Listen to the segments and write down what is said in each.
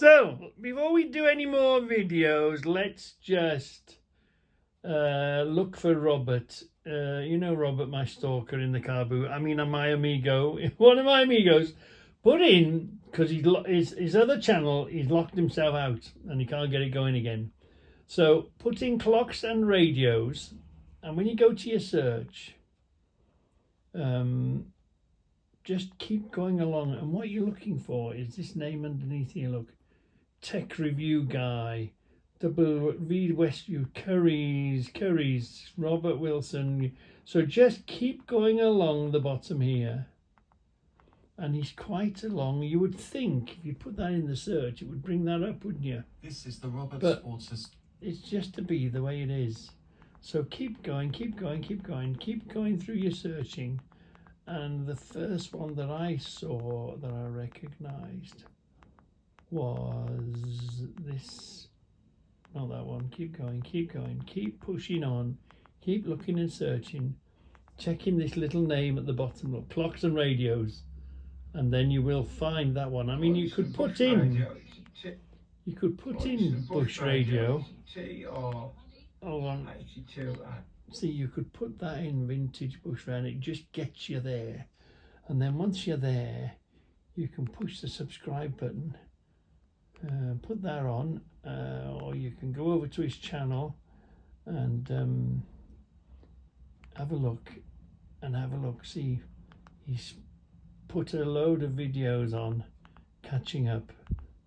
So, before we do any more videos, let's just look for Robert. You know Robert, my stalker in the car boot. I mean, my amigo, one of my amigos, put in, because his other channel, he's locked himself out and he can't get it going again. So, put in clocks and radios, and when you go to your search, just keep going along, and what you're looking for is this name underneath here. Look, Tech Review Guy, Reed Westview, Curry's, Robert Wilson. So just keep going along the bottom here, and he's quite along. You would think if you put that in the search, it would bring that up, wouldn't you? This is the Robert Sports. It's just to be the way it is. So keep going, keep going, keep going, keep going through your searching. And the first one that I saw that I recognized was this. Not that one. Keep going, keep going, keep pushing on, keep looking and searching, checking this little name at the bottom. Look, clocks and radios, and then you will find that one. I mean, you could put in bush radio. Hold on. See, you could put that in vintage bush radio, and it just gets you there. And then once you're there, you can push the subscribe button, put that on, or you can go over to his channel and have a look. See, he's put a load of videos on catching up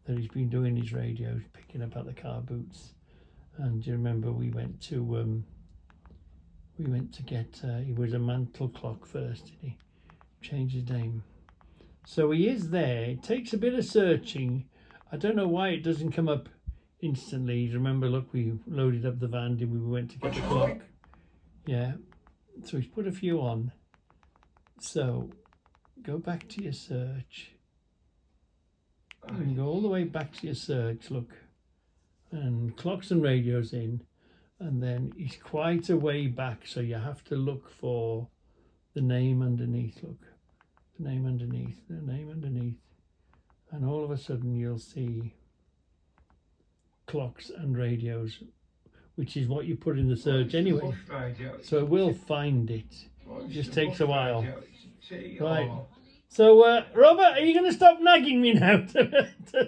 that he's been doing his radios, picking up at the car boots. And do you remember we went to get, he was a mantle clock first, did he? Change his name. So he is there. It takes a bit of searching. I don't know why it doesn't come up instantly. Remember, look, we loaded up the van and we went to get the clock. Yeah. So he's put a few on. So go back to your search. You can go all the way back to your search, look. And clocks and radios in. And then he's quite a way back, so you have to look for the name underneath. Look, the name underneath, the name underneath. And all of a sudden you'll see clocks and radios, which is what you put in the search anyway. So we'll find it. It just takes a while. Right. So, Robert, are you going to stop nagging me now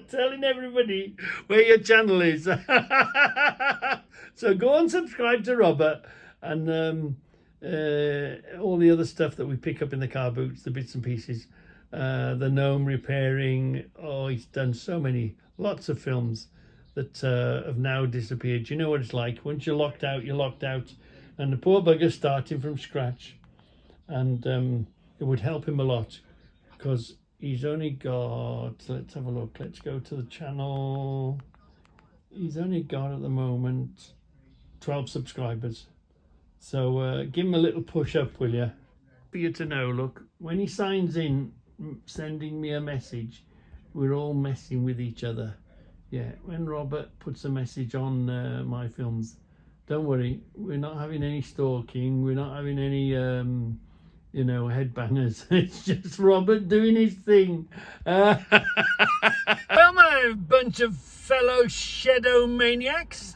telling everybody where your channel is? So go and subscribe to Robert, and all the other stuff that we pick up in the car boots, the bits and pieces, the gnome repairing. Oh, he's done so many, lots of films that have now disappeared. You know what it's like. Once you're locked out, you're locked out. And the poor bugger's starting from scratch. And it would help him a lot, because he's only got, let's have a look, let's go to the channel. He's only got at the moment 12 subscribers. So give him a little push up, will you? For you to know, look, when he signs in, sending me a message, we're all messing with each other. Yeah, when Robert puts a message on my films, don't worry, we're not having any stalking, we're not having any you know, headbangers. It's just Robert doing his thing. Well, my bunch of fellow shadow maniacs,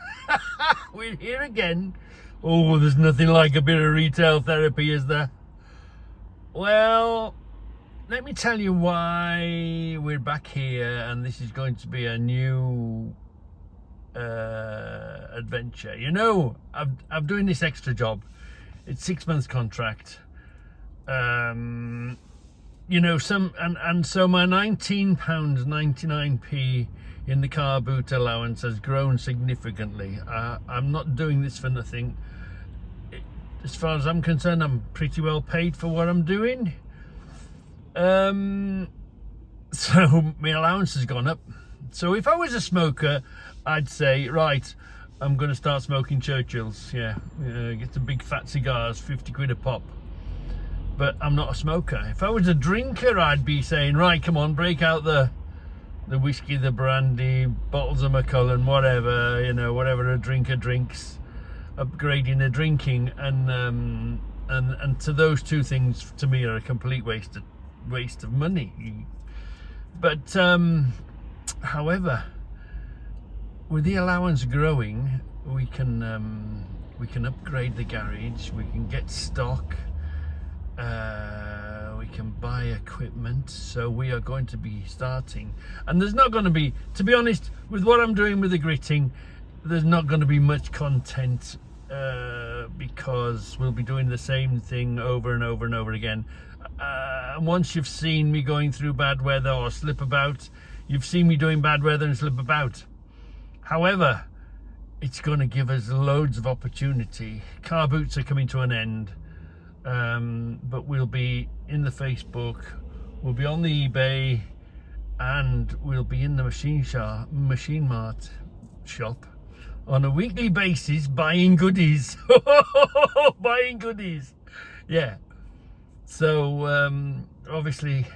we're here again. Oh, there's nothing like a bit of retail therapy, is there? Well, let me tell you why we're back here, and this is going to be a new adventure. You know, I'm doing this extra job. It's 6 months contract. You know, so my £19.99p in the car boot allowance has grown significantly. I'm not doing this for nothing. As far as I'm concerned, I'm pretty well paid for what I'm doing. So my allowance has gone up. So if I was a smoker, I'd say, right, I'm going to start smoking Churchills. Yeah, get some big fat cigars, 50 quid a pop. But I'm not a smoker. If I was a drinker, I'd be saying, right, come on, break out the whiskey, the brandy, bottles of Macallan, whatever, you know, whatever a drinker drinks, upgrading the drinking, and to those two things, to me, are a complete waste of money. But however, with the allowance growing, we can upgrade the garage, we can get stock, we can buy equipment. So we are going to be starting, and there's not going to be, to be honest, with what I'm doing with the gritting, there's not going to be much content, because we'll be doing the same thing over and over and over again. Once you've seen me going through bad weather or slip about, you've seen me doing bad weather and slip about. However, it's going to give us loads of opportunity. Car boots are coming to an end, but we'll be in the Facebook, we'll be on the eBay, and we'll be in the Machine Mart shop on a weekly basis, buying goodies. Buying goodies, yeah. So obviously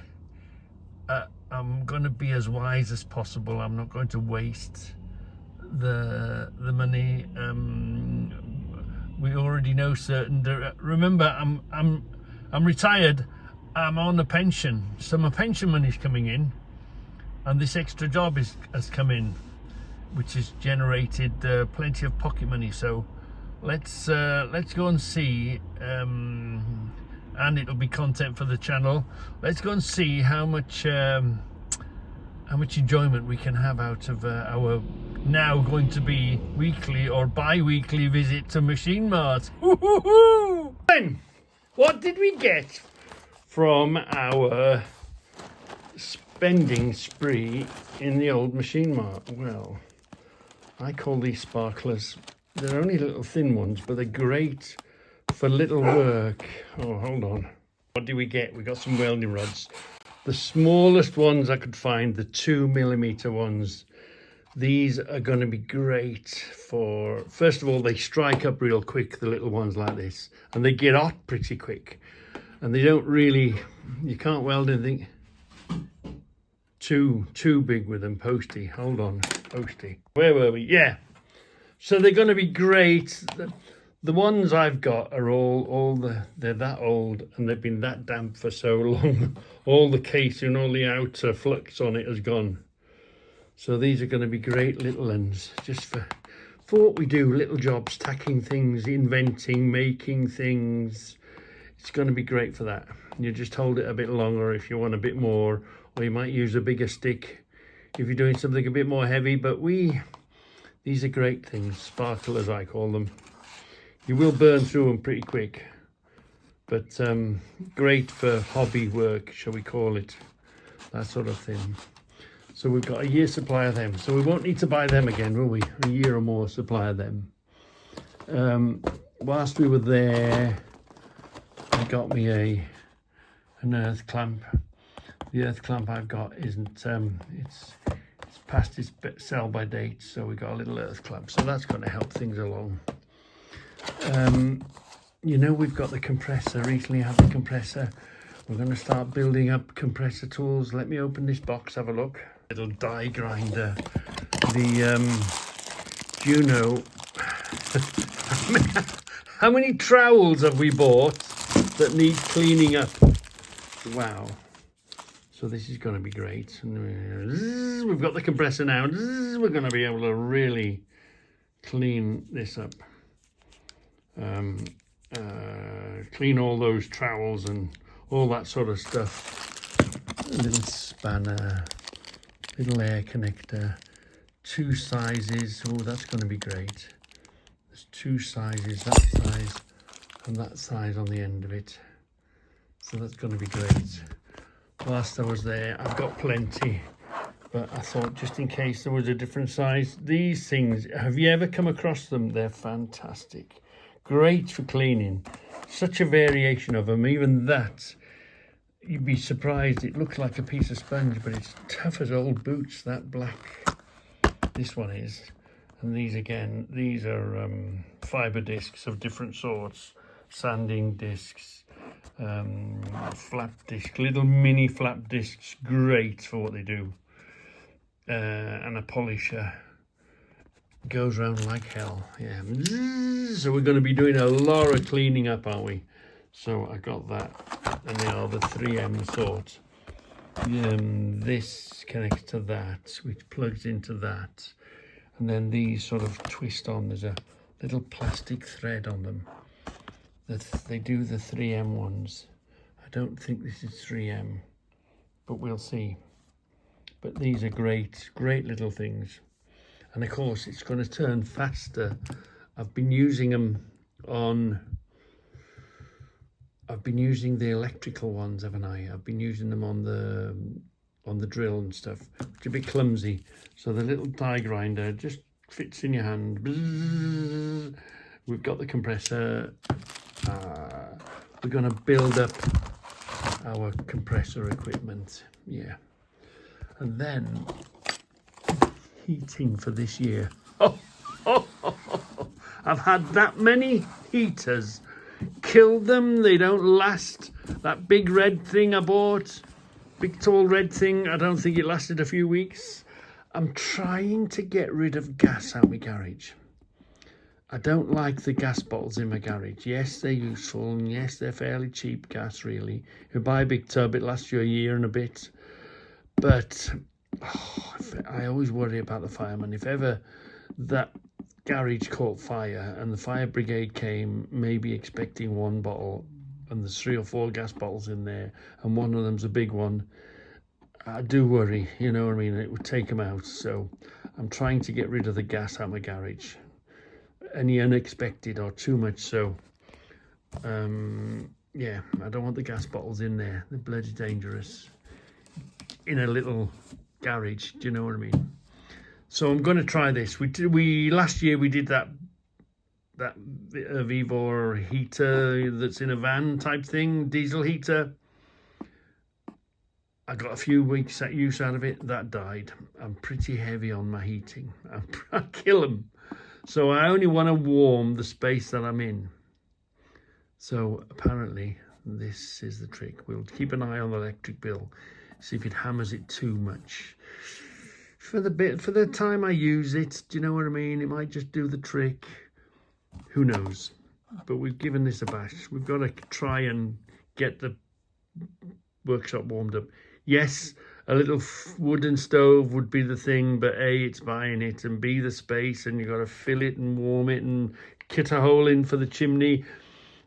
I'm going to be as wise as possible. I'm not going to waste the money. We already know certain. Remember, I'm retired. I'm on a pension, so my pension money's coming in, and this extra job has come in, which has generated plenty of pocket money. So let's go and see, and it'll be content for the channel. Let's go and see how much enjoyment we can have out of our now going to be weekly or bi-weekly visit to Machine Mart. Then, what did we get from our spending spree in the old Machine Mart? Well, I call these sparklers, they're only little thin ones, but they're great for little work. Oh, hold on. What do we get? We got some welding rods. The smallest ones I could find, the 2mm ones. These are going to be great for, first of all, they strike up real quick, the little ones like this, and they get hot pretty quick. And they don't really, you can't weld anything too big with them. Posty, hold on, posty. Where were we? Yeah. So they're going to be great. The ones I've got are they're that old, and they've been that damp for so long. All the casing, all the outer flux on it has gone. So these are going to be great little ones, just for what we do, little jobs, tacking things, inventing, making things. It's going to be great for that. You just hold it a bit longer if you want a bit more, or you might use a bigger stick if you're doing something a bit more heavy. But these are great things, sparklers I call them. You will burn through them pretty quick, but great for hobby work, shall we call it, that sort of thing. So we've got a year's supply of them, so we won't need to buy them again, will we? A year or more supply of them. Whilst we were there, I got me an earth clamp. The earth clamp I've got isn't, it's past its sell by date, so we got a little earth clamp, so that's going to help things along. You know, we've got the compressor. Recently had the compressor. We're going to start building up compressor tools. Let me open this box, have a look. Little die grinder. The do you know how many trowels have we bought that need cleaning up? Wow. So this is going to be great. We've got the compressor now. We're going to be able to really clean this up. Clean all those trowels and all that sort of stuff. A little spanner, little air connector, 2 sizes. Oh, that's going to be great. There's 2 sizes, that size and that size on the end of it. So that's going to be great. Whilst I was there, I've got plenty, but I thought just in case there was a different size. These things, have you ever come across them? They're fantastic. Great for cleaning. Such a variation of them. Even that, you'd be surprised. It looks like a piece of sponge, but it's tough as old boots, that black. This one is. And these again, these are fibre discs of different sorts. Sanding discs, flap disc, little mini flap discs. Great for what they do. And a polisher. Goes around like hell, yeah. So we're going to be doing a lot of cleaning up, aren't we? So I got that, and they are the 3M sort. This connects to that, which plugs into that, And then these sort of twist on. There's a little plastic thread on them. They do the 3M ones. I don't think this is 3M, but we'll see. But these are great little things. And of course, it's going to turn faster. I've been using them I've been using the electrical ones, haven't I? I've been using them on the drill and stuff. It's a bit clumsy. So the little die grinder just fits in your hand. Bzzz. We've got the compressor. We're going to build up our compressor equipment. Yeah. And then heating for this year. I've had that many heaters. Killed them. They don't last. That big red thing I bought, big tall red thing, I don't think it lasted a few weeks. I'm trying to get rid of gas out my garage. I don't like the gas bottles in my garage. Yes, they're useful, and yes, they're fairly cheap gas, really. If you buy a big tub, it lasts you a year and a bit. But I always worry about the fireman. If ever that garage caught fire and the fire brigade came, maybe expecting one bottle, and there's 3 or 4 gas bottles in there, and one of them's a big one, I do worry, you know what I mean? It would take them out. So I'm trying to get rid of the gas out of my garage. Any unexpected or too much so. Yeah, I don't want the gas bottles in there. They're bloody dangerous. In a little garage, do you know what I mean? So I'm going to try this. We last year we did that Vivor heater that's in a van type thing, diesel heater. I got a few weeks use out of it. That died. I'm pretty heavy on my heating. I kill them. So I only want to warm the space that I'm in. So apparently this is the trick. We'll keep an eye on the electric bill, see if it hammers it too much. For the time I use it, do you know what I mean? It might just do the trick. Who knows? But we've given this a bash. We've got to try and get the workshop warmed up. Yes, a little wooden stove would be the thing, but A, it's buying it, and B, the space, and you've got to fill it and warm it and cut a hole in for the chimney.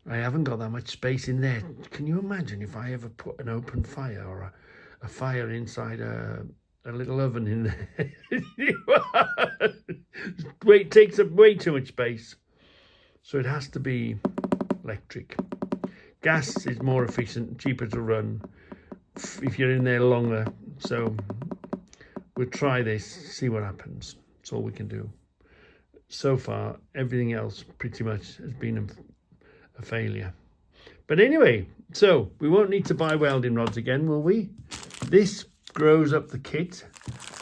I haven't got that much space in there. Can you imagine if I ever put an open fire or a fire inside a little oven in there? It takes up way too much space. So it has to be electric. Gas is more efficient, cheaper to run if you're in there longer. So we'll try this, see what happens. That's all we can do. So far, everything else pretty much has been a failure. But anyway, so we won't need to buy welding rods again, will we? This grows up the kit.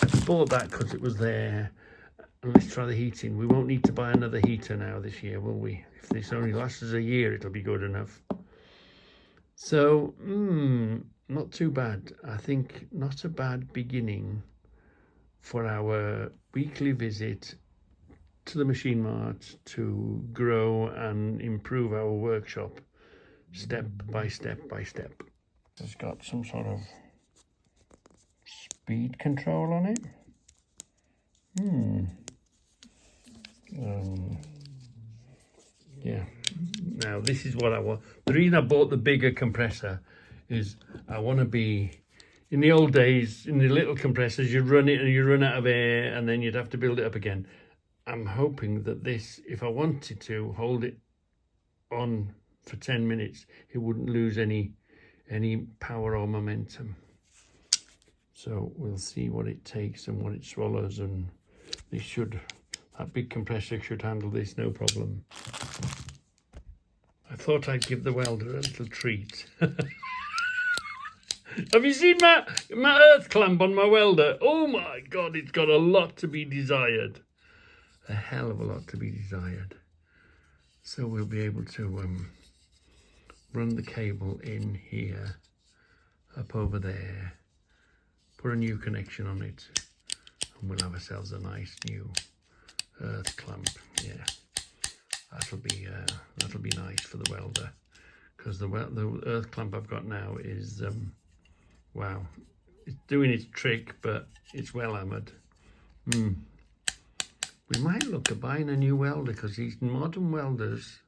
I bought that because it was there. And let's try the heating. We won't need to buy another heater now this year, will we? If this only lasts us a year, it'll be good enough. So, not too bad. I think not a bad beginning for our weekly visit to the Machine Mart to grow and improve our workshop step by step by step. It's got some sort of speed control on it. Yeah. Now this is what I want. The reason I bought the bigger compressor is I want to be, in the old days, in the little compressors, you'd run it and you run out of air and then you'd have to build it up again. I'm hoping that this, if I wanted to hold it on for 10 minutes, it wouldn't lose any power or momentum. So we'll see what it takes and what it swallows, and that big compressor should handle this no problem. I thought I'd give the welder a little treat. Have you seen my earth clamp on my welder? Oh my God, it's got a lot to be desired. A hell of a lot to be desired. So we'll be able to run the cable in here, up over there, put a new connection on it, and we'll have ourselves a nice new earth clamp. Yeah, that'll be nice for the welder, because the earth clamp I've got now is wow, it's doing its trick, but it's well hammered. we might look at buying a new welder, because these modern welders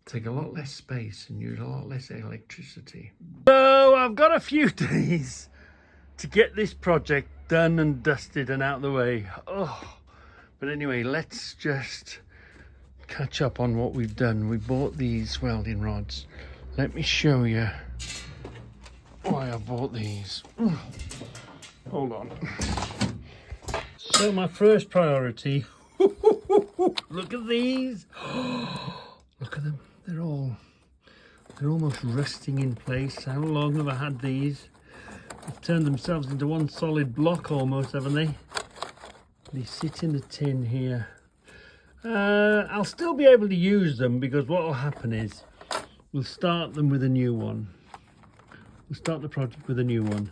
take a lot less space and use a lot less electricity. So I've got a few days to get this project done and dusted and out of the way. Oh, but anyway, let's just catch up on what we've done. We bought these welding rods. Let me show you why I bought these. Hold on. So my first priority, look at these. Look at them. They're almost rusting in place. How long have I had these? They've turned themselves into one solid block almost, haven't they? They sit in the tin here. I'll still be able to use them, because what will happen is we'll start them with a new one. We'll start the project with a new one.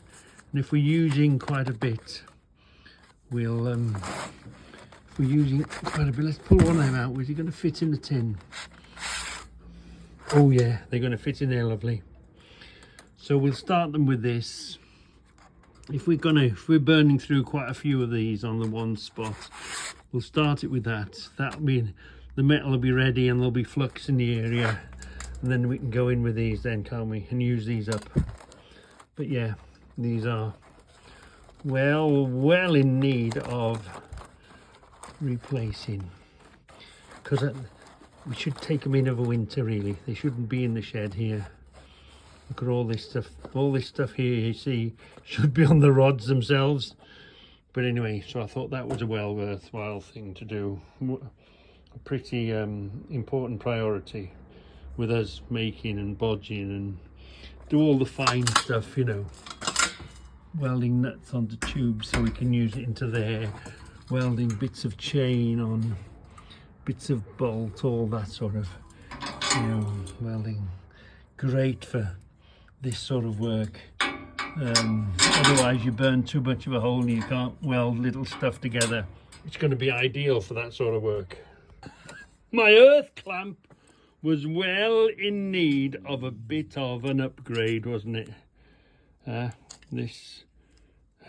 And if we're using quite a bit, we'll, if we're using quite a bit, let's pull one of them out. Is it going to fit in the tin? Oh yeah, they're going to fit in there lovely. So we'll start them with this. If we're burning through quite a few of these on the one spot, we'll start it with that. That'll be, the metal will be ready and there'll be flux in the area, and then we can go in with these then, can't we, and use these up. But yeah, these are well in need of replacing, because we should take them in over winter really. They shouldn't be in the shed here. Look at all this stuff here you see should be on the rods themselves. But anyway, so I thought that was a well worthwhile thing to do. A pretty important priority with us making and bodging and do all the fine stuff, you know. Welding nuts onto tubes so we can use it into there. Welding bits of chain on bits of bolt, all that sort of, you know, welding. Great for this sort of work. Otherwise you burn too much of a hole and you can't weld little stuff together. It's going to be ideal for that sort of work. My earth clamp was well in need of a bit of an upgrade, wasn't it? This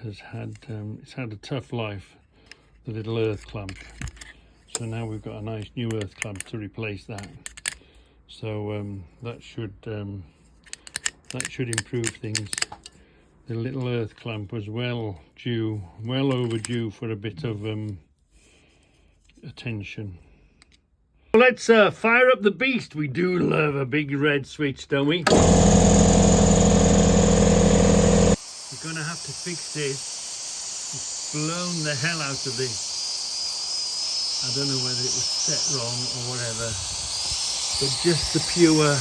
has had it's had a tough life, the little earth clamp. So now we've got a nice new earth clamp to replace that. So that should improve things. The little earth clamp was well overdue for a bit of attention. Let's fire up the beast. We do love a big red switch, don't we? We're gonna have to fix this. It's blown the hell out of this. I don't know whether it was set wrong or whatever, but just the pure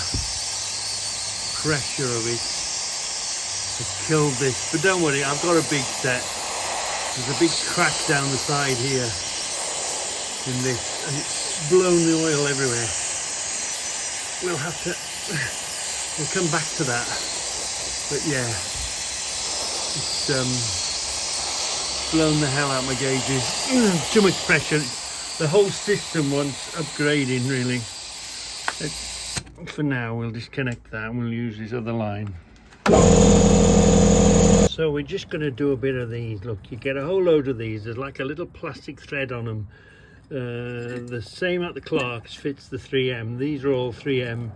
pressure of it has killed this. But don't worry, I've got a big set. There's a big crack down the side here in this, and it's blown the oil everywhere. We'll have to, we'll come back to that. But yeah, it's blown the hell out of my gauges. Too much pressure. The whole system wants upgrading really. For now we'll disconnect that and we'll use this other line. So we're just going to do a bit of these. Look, you get a whole load of these. There's like a little plastic thread on them. The same at the Clarks fits the 3M. These are all 3M.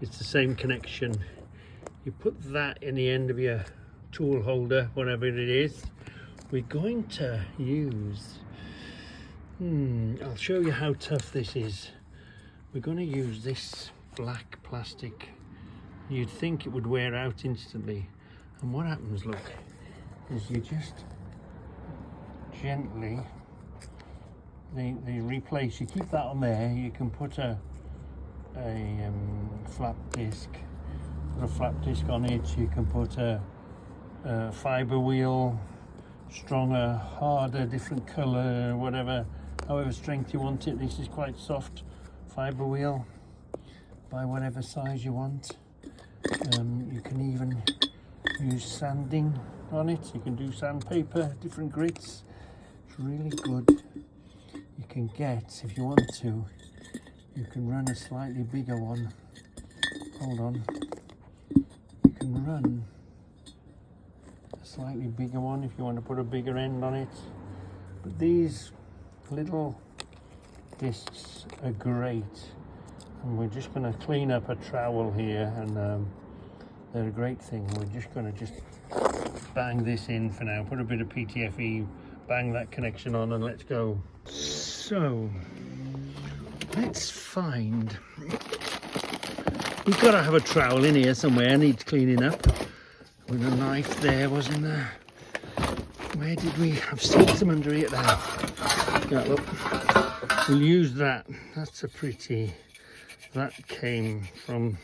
It's the same connection. You put that in the end of your tool holder, whatever it is. We're going to use, I'll show you how tough this is. We're going to use this black plastic. You'd think it would wear out instantly, and what happens, look, is you just gently they replace. You keep that on there. You can put a flap disc, on it. You can put a fiber wheel, stronger, harder, different color, whatever, however strength you want it. This is quite soft fiber wheel, by whatever size you want. You can even use sanding on it. You can do sandpaper, different grits. It's really good. You can get, if you want to, you can run a slightly bigger one. Hold on. You can run a slightly bigger one if you want to put a bigger end on it. But these little discs are great, and we're just going to clean up a trowel here, and they're a great thing. We're just going to just bang this in for now, put a bit of PTFE, bang that connection on, and let's go. So let's find, we've got to have a trowel in here somewhere, needs cleaning up. With a knife there, wasn't there? Where did we? I've seen some under here now. Yeah, look. We'll use that. That's a pretty, that came from,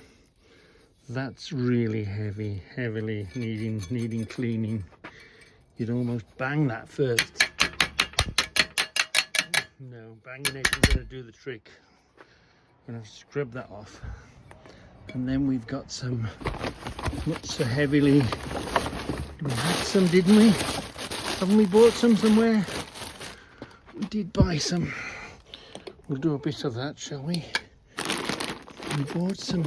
that's really heavily needing cleaning. You'd almost bang that first. No, banging it isn't going to do the trick. I'm going to scrub that off. And then we've got some, not so heavily, we had some, didn't we? Haven't we bought some somewhere? We did buy some. We'll do a bit of that, shall we? We bought some.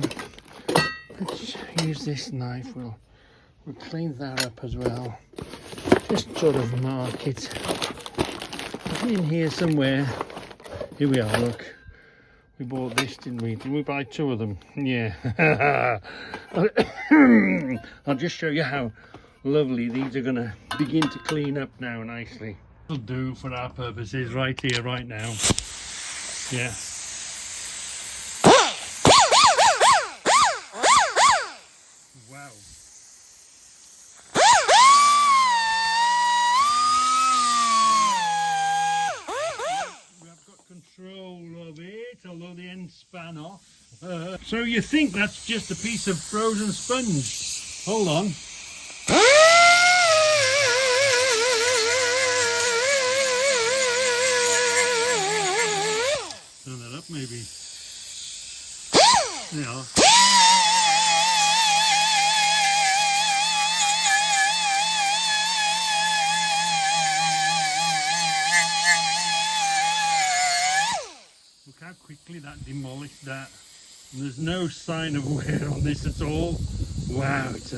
Let's use this knife. We'll clean that up as well. Just sort of mark it. In here somewhere. Here we are, look. We bought this, didn't we? Did we buy two of them? Yeah. I'll just show you how lovely these are going to begin to clean up now nicely. It'll do for our purposes right here, right now. Yeah. Wow. We have got control of it, although the end span off. So you think that's just a piece of frozen sponge? Hold on. Turn that up maybe. There you are. Look how quickly that demolished that. And there's no sign of wear on this at all. Wow, it's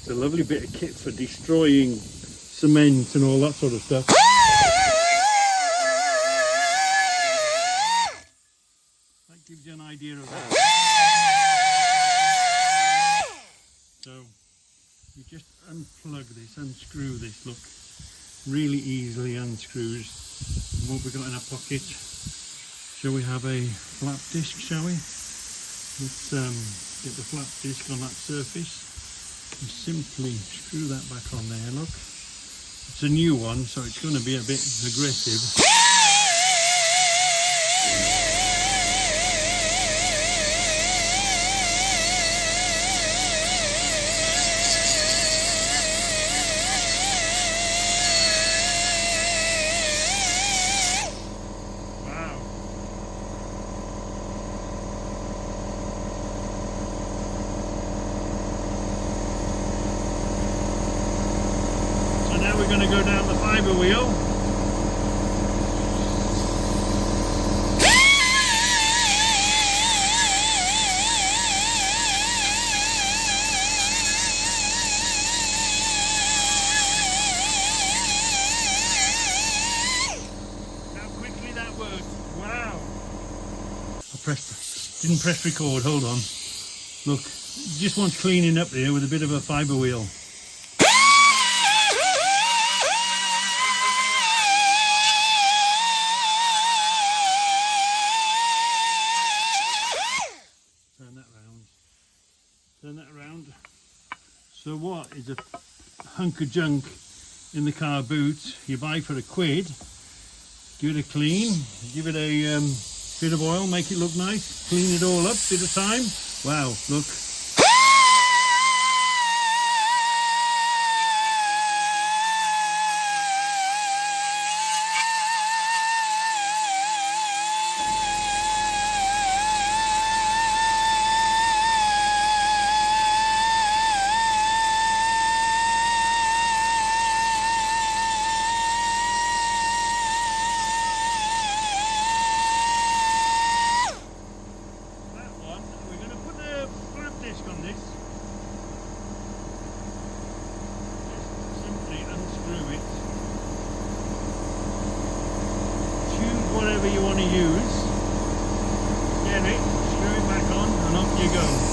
a lovely bit of kit for destroying cement and all that sort of stuff. That gives you an idea of that. So you just unplug this, unscrew this, look. Really easily unscrews. And what we've got in our pocket. Shall we have a flat disc, shall we? Let's get the flat disc on that surface and simply screw that back on there, look. It's a new one, so it's going to be a bit aggressive. We're going to go down the fibre wheel. How quickly that worked. Wow. Didn't press record, hold on. Look, just wants cleaning up there with a bit of a fibre wheel. Turn that around. So what is a hunk of junk in the car boot you buy for £1? Give it a clean, give it a bit of oil, make it look nice, clean it all up, bit of time. Wow, look. whatever you want to use. Get it, screw it back on, and off you go.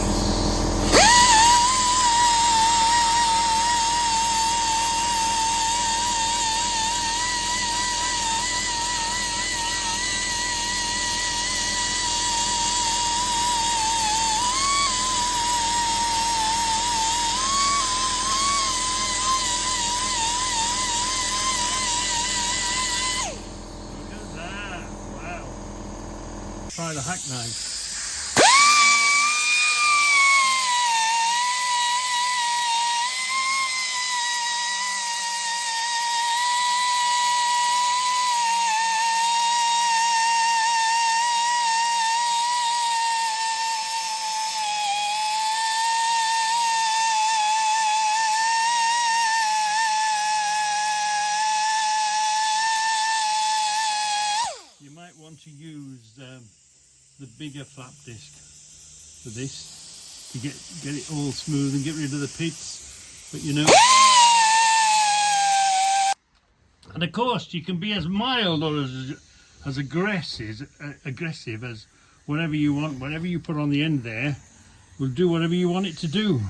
Try the hack knife. You might want to use the bigger flap disc for this to get it all smooth and get rid of the pits, but you know, and of course you can be as mild or as aggressive as whatever you want. Whatever you put on the end there will do whatever you want it to do.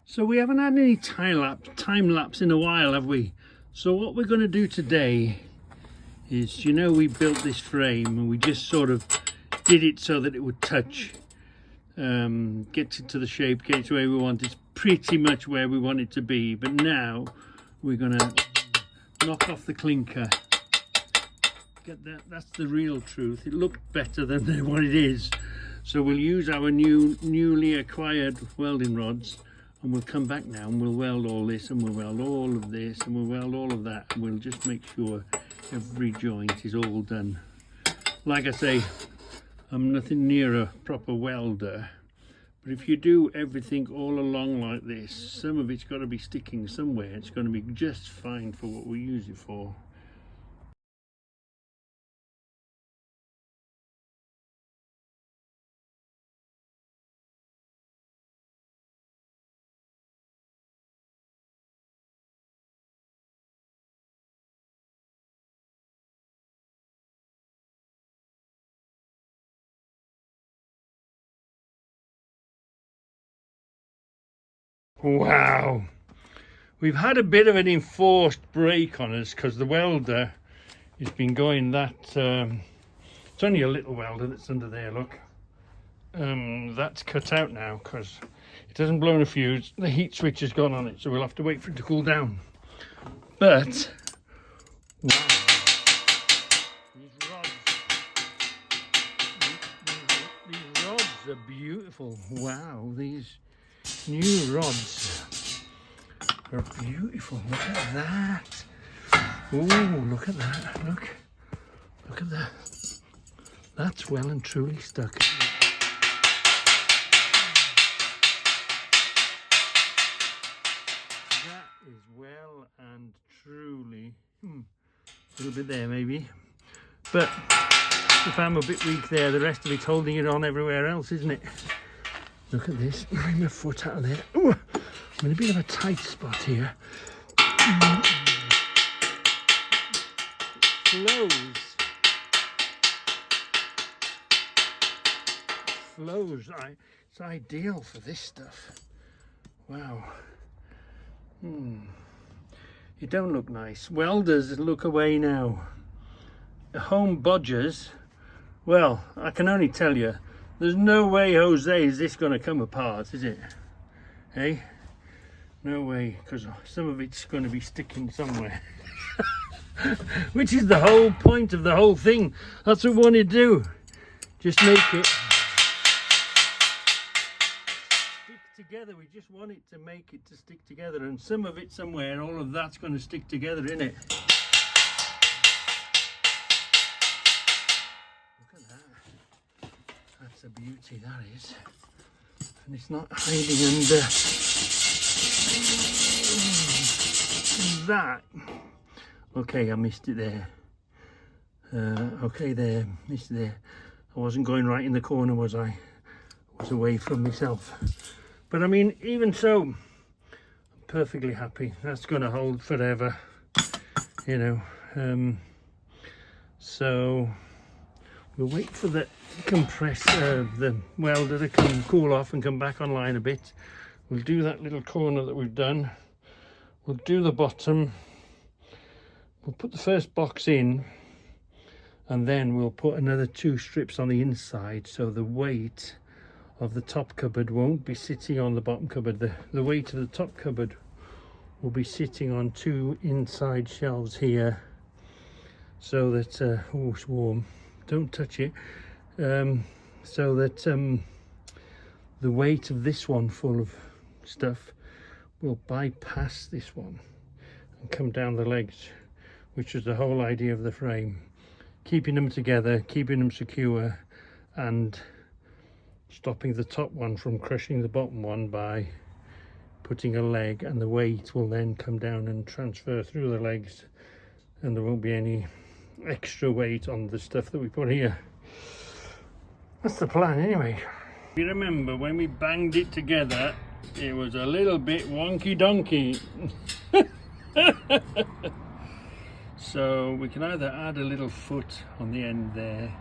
So we haven't had any time lapse in a while, have we? So what we're going to do today is, you know, we built this frame and we just sort of did it so that it would touch, get it to the shape, get it to where we want. It's pretty much where we want it to be, but now we're going to knock off the clinker. Get that? That's the real truth. It looked better than what it is. So we'll use our newly acquired welding rods, and we'll come back now and we'll weld all this, and we'll weld all of this, and we'll weld all of that, and we'll just make sure every joint is all done. Like I say, I'm nothing near a proper welder, but if you do everything all along like this, some of it's got to be sticking somewhere. It's going to be just fine for what we use it for. Wow, we've had a bit of an enforced break on us because the welder has been going that, it's only a little welder that's under there, look. That's cut out now because it doesn't blow in a fuse. The heat switch has gone on it, so we'll have to wait for it to cool down. But, wow, these rods are beautiful. Wow, these new rods are beautiful. Look at that. Oh, look at that. Look at that. That's well and truly stuck. That is well and truly, a little bit there maybe, but if I'm a bit weak there, the rest of it's holding it on everywhere else, isn't it? Look at this. Bring my foot out of there. Ooh, I'm in a bit of a tight spot here. Flows. It's ideal for this stuff. Wow. It don't look nice. Welders, look away now. Home bodgers, well, I can only tell you, there's no way, Jose, is this going to come apart, is it? Hey? No way, because some of it's going to be sticking somewhere. Which is the whole point of the whole thing. That's what we want to do. Just make it stick together. together. We just want it to make it to stick together, and some of it somewhere, all of that's going to stick together in it. Look at that. That's a beauty, that is. And it's not hiding under that. Okay, I missed it there. Okay, there, missed it there. I wasn't going right in the corner, was I? I was away from myself. But I mean, even so, I'm perfectly happy. That's going to hold forever, you know. So we'll wait for the compressor, the welder to cool off and come back online a bit. We'll do that little corner that we've done. We'll do the bottom. We'll put the first box in, and then we'll put another 2 strips on the inside, so the weight of the top cupboard won't be sitting on the bottom cupboard. The weight of the top cupboard will be sitting on 2 inside shelves here, so that oh, it's warm, don't touch it, so that the weight of this one full of stuff will bypass this one and come down the legs, which is the whole idea of the frame. Keeping them together, keeping them secure, and stopping the top one from crushing the bottom one by putting a leg, and the weight will then come down and transfer through the legs, and there won't be any extra weight on the stuff that we put here. That's the plan anyway. You remember when we banged it together, it was a little bit wonky donkey. So we can either add a little foot on the end there,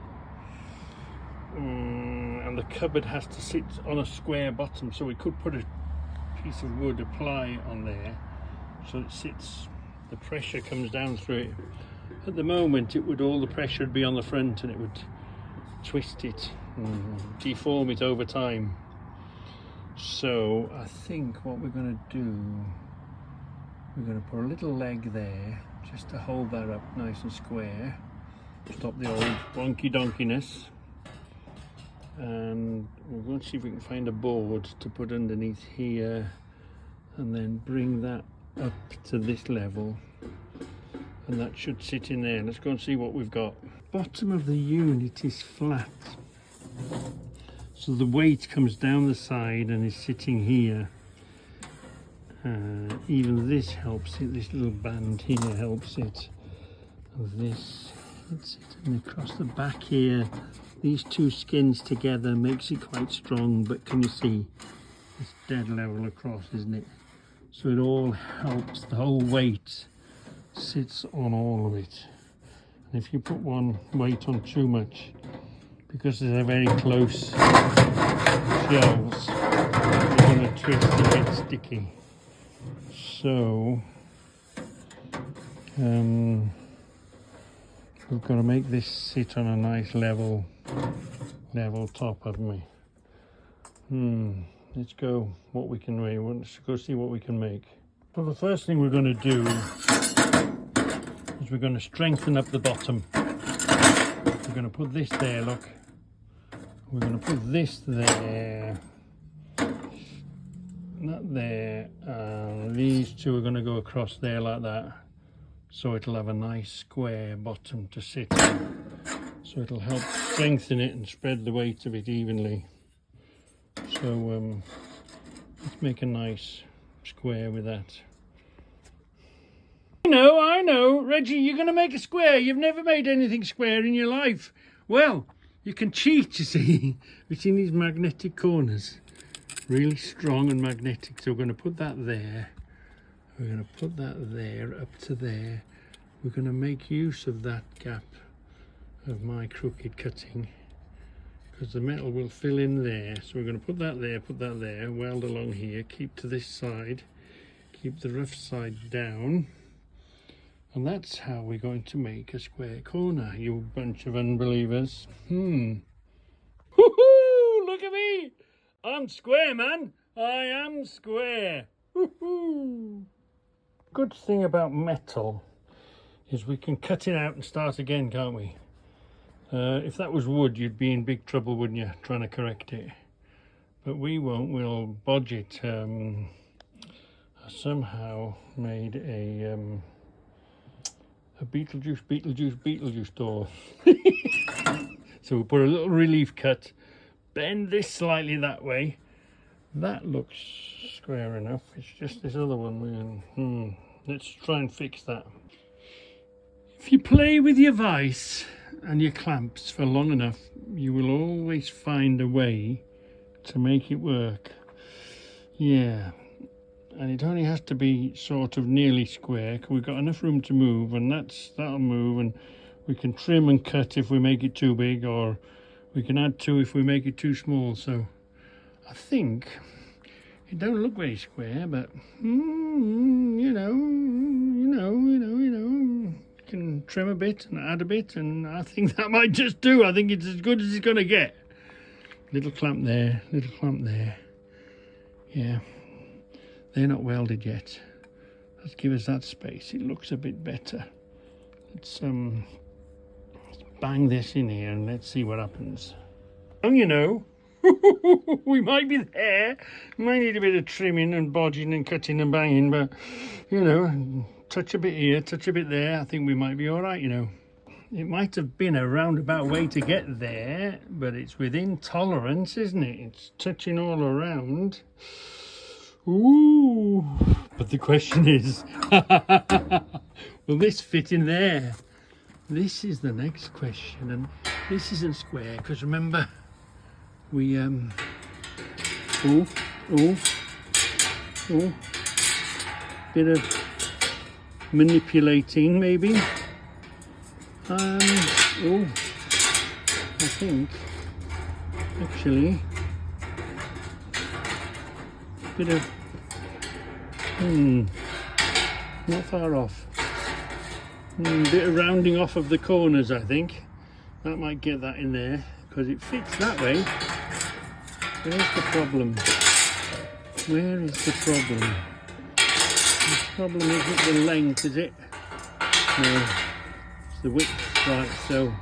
and the cupboard has to sit on a square bottom, so we could put a piece of wood, a ply on there, so it sits, the pressure comes down through it. At the moment all the pressure would be on the front, and it would twist it and deform it over time. So I think what we're going to do, we're going to put a little leg there just to hold that up nice and square, stop the old wonky donkiness, and we're going to see if we can find a board to put underneath here, and then bring that up to this level, and that should sit in there. Let's go and see what we've got. Bottom of the unit is flat, so the weight comes down the side and is sitting here. Even this helps it, this little band here helps it. This, it's sitting across the back here. These 2 skins together makes it quite strong, but can you see? It's dead level across, isn't it? So it all helps, the whole weight sits on all of it. And if you put one weight on too much, because they're very close shelves, you're going to twist and get sticky. So we've got to make this sit on a nice level top, haven't we? Let's go what we can make. Let's go see what we can make. So the first thing we're going to do is we're going to strengthen up the bottom. We're going to put this there, look. We're going to put this there. That there, and these 2 are going to go across there like that, so it'll have a nice square bottom to sit on, so it'll help strengthen it and spread the weight of it evenly. So let's make a nice square with that. I know, Reggie, you're going to make a square. You've never made anything square in your life. Well, you can cheat, you see, between these magnetic corners. Really strong and magnetic, so we're going to put that there, we're going to put that there, up to there. We're going to make use of that gap of my crooked cutting, because the metal will fill in there. So we're going to put that there, weld along here, keep to this side, keep the rough side down, and that's how we're going to make a square corner, you bunch of unbelievers. Woohoo! Look at me! I'm square, man. I am square. Woohoo! Good thing about metal is we can cut it out and start again, can't we? If that was wood, you'd be in big trouble, wouldn't you, trying to correct it? but we won't. We'll bodge it. I somehow made a Beetlejuice door. So we'll put a little relief cut, bend this slightly that way. That looks square enough. It's just this other one. Let's try and fix that. If you play with your vise and your clamps for long enough, you will always find a way to make it work. Yeah, and it only has to be sort of nearly square, because we've got enough room to move, and that'll move, and we can trim and cut if we make it too big, or we can add to if we make it too small. So I think it don't look very square, but you know, can trim a bit and add a bit, and I think that might just do. I think it's as good as it's going to get. Little clamp there, little clamp there. Yeah, they're not welded yet. Let's give us that space. It looks a bit better. Let's bang this in here and let's see what happens. And you know, we might be there. Might need a bit of trimming and bodging and cutting and banging, but you know, touch a bit here, touch a bit there. I think we might be all right, you know. It might have been a roundabout way to get there, but it's within tolerance, isn't it? It's touching all around. Ooh, but the question is, will this fit in there? This is the next question, and this isn't square, because remember, we, bit of manipulating maybe. I think actually bit of not far off. Bit of rounding off of the corners, I think. That might get that in there, because it fits that way. Where's the problem? Where is the problem? The problem isn't the length, is it? No, it's the width. Right, so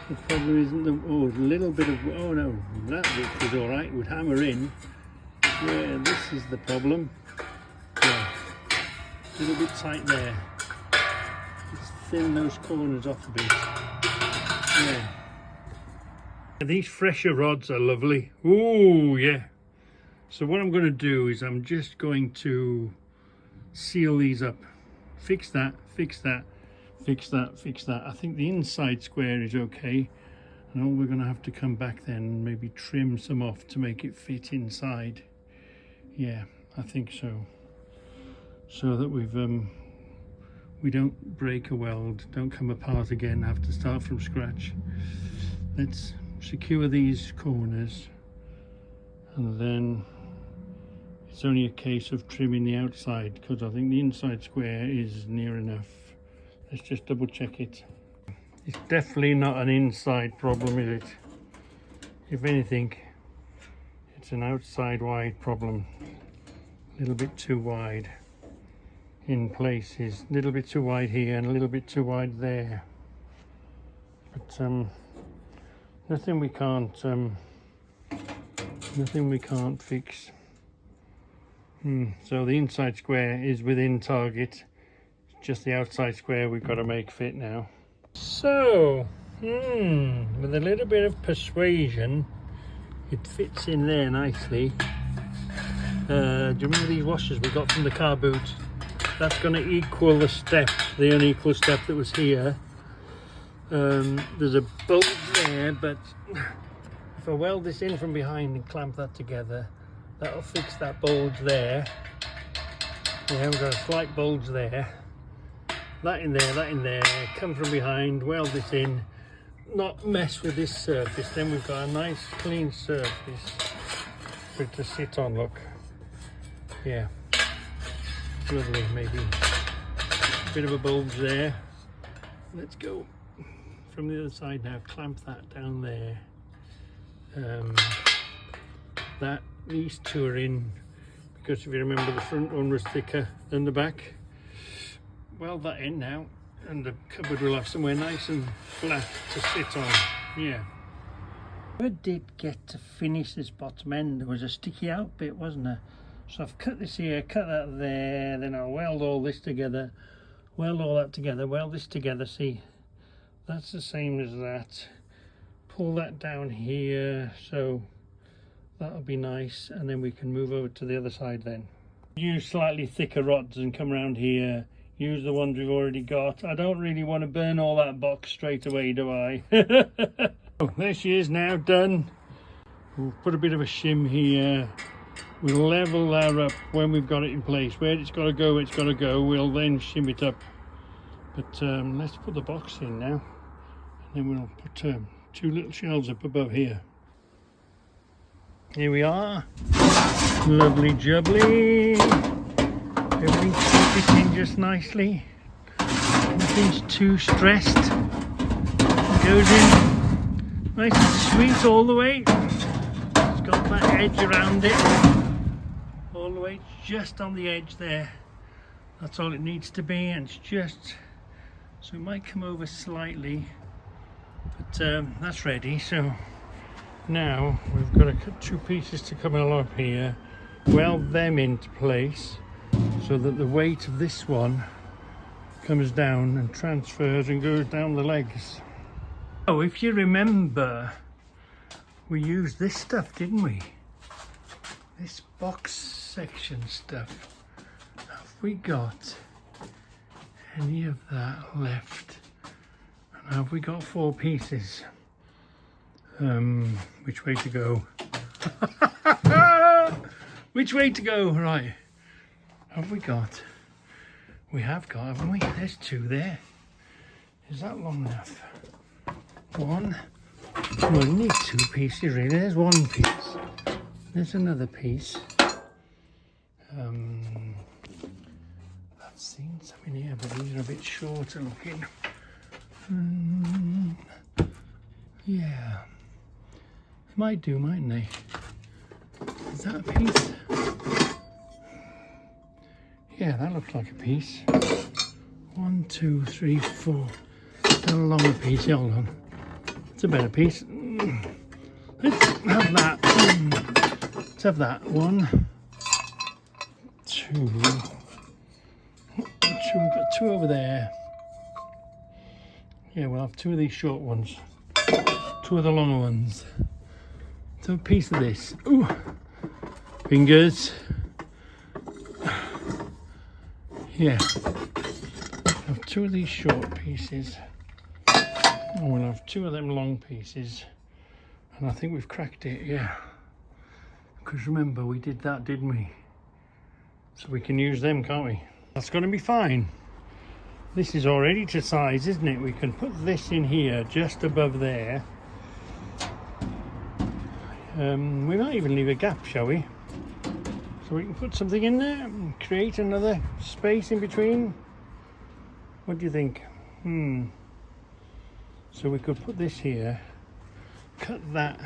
the problem isn't the, a little bit of, oh no, that width is alright, would hammer in. Where this is the problem. Yeah, a little bit tight there. Let's thin those corners off a bit. Yeah. These fresher rods are lovely. Ooh, yeah. So what I'm going to do is I'm just going to seal these up. Fix that, fix that, fix that, fix that. I think the inside square is okay. And all we're going to have to come back then and maybe trim some off to make it fit inside. Yeah, I think so. So that we don't break a weld, don't come apart again, have to start from scratch. Let's secure these corners, and then it's only a case of trimming the outside, because I think the inside square is near enough. Let's just double check it. It's definitely not an inside problem, is it? If anything, it's an outside wide problem. A little bit too wide in places, a little bit too wide here and a little bit too wide there. But nothing we can't fix. So the inside square is within target. It's just the outside square we've got to make fit now. So with a little bit of persuasion, it fits in there nicely. Do you remember these washers we got from the car boot? That's going to equal the step, the unequal step that was here. There's a bulge there, but if I weld this in from behind and clamp that together, that'll fix that bulge there. Yeah, we've got a slight bulge there. That in there, come from behind, weld this in, not mess with this surface. Then we've got a nice clean surface for it to sit on, look. Yeah. Lovely, maybe a bit of a bulge there. Let's go from the other side now, clamp that down there. These two are in, because if you remember the front one was thicker than the back. Weld that in now, and the cupboard will have somewhere nice and flat to sit on. Yeah. I did get to finish this bottom end. There was a sticky out bit, wasn't there? So I've cut this here, cut that there, then I'll weld all this together, weld all that together, weld this together. See, that's the same as that. Pull that down here, so that'll be nice, and then we can move over to the other side then. Use slightly thicker rods and come around here. Use the ones we've already got. I don't really want to burn all that box straight away, do I? Oh, there she is now, done. We'll put a bit of a shim here. We'll level that up when we've got it in place. Where it's got to go, it's got to go. We'll then shim it up. But let's put the box in now. And then we'll put 2 little shelves up above here. Here we are. Lovely jubbly. Everything's fitting just nicely. Nothing's too stressed. It goes in nice and sweet all the way. It's got that edge around it. All the way just on the edge there. That's all it needs to be, and it's just, so it might come over slightly, but that's ready. So now we've got to cut 2 pieces to come along here, weld them into place so that the weight of this one comes down and transfers and goes down the legs. Oh, if you remember, we used this stuff, didn't we? This box section stuff. Have we got any of that left? And have we got 4 pieces? Which way to go? Which way to go? Right. Have we got? We have got, haven't we? There's 2 there. Is that long enough? 1. Well, we need 2 pieces really. There's 1 piece. There's another piece. I've seen some in here, but these are a bit shorter looking. Yeah. Might do, mightn't they? Is that a piece? Yeah, that looks like a piece. 1, 2, 3, 4. That's a longer piece. Hold on. It's a better piece. Let's have that. Let's have that. 1, 2. We've got 2 over there. Yeah, we'll have 2 of these short ones. 2 of the longer ones. So a piece of this. Ooh. Fingers. Yeah. We'll have 2 of these short pieces. And we'll have 2 of them long pieces. And I think we've cracked it, yeah. Because remember, we did that, didn't we? So we can use them, can't we? That's going to be fine. This is already to size, isn't it? We can put this in here, just above there. We might even leave a gap, shall we? So we can put something in there and create another space in between. What do you think? So we could put this here, cut that,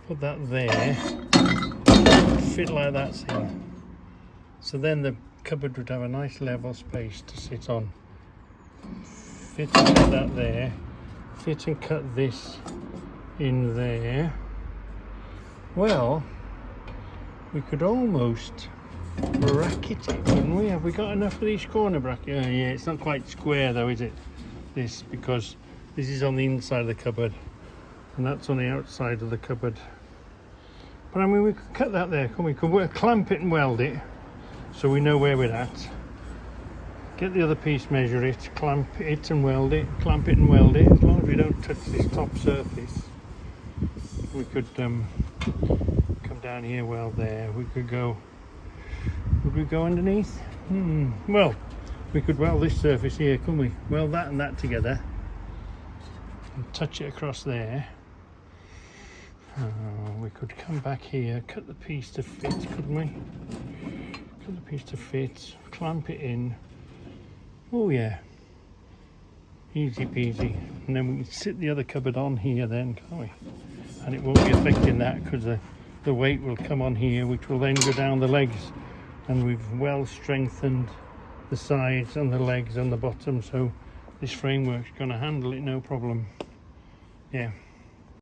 put that there, fit like that, see? So then the cupboard would have a nice level space to sit on. Fit and cut that there, fit and cut this in there. Well, we could almost bracket it, couldn't we? Have we got enough of these corner brackets? Yeah, it's not quite square though, is it? This, because this is on the inside of the cupboard and that's on the outside of the cupboard. But I mean, we could cut that there, couldn't we? Could clamp it and weld it so we know where we're at. Get the other piece, measure it, clamp it and weld it, clamp it and weld it. As long as we don't touch this top surface, we could come down here, weld there. We could go, would we go underneath? Well, we could weld this surface here, couldn't we? Weld that and that together and touch it across there. We could come back here, cut the piece to fit, couldn't we? Cut the piece to fit, clamp it in. Oh yeah, easy peasy. And then we can sit the other cupboard on here then, can't we? And it won't be affecting that because the weight will come on here, which will then go down the legs. And we've well strengthened the sides and the legs and the bottom, so this framework's going to handle it no problem. Yeah.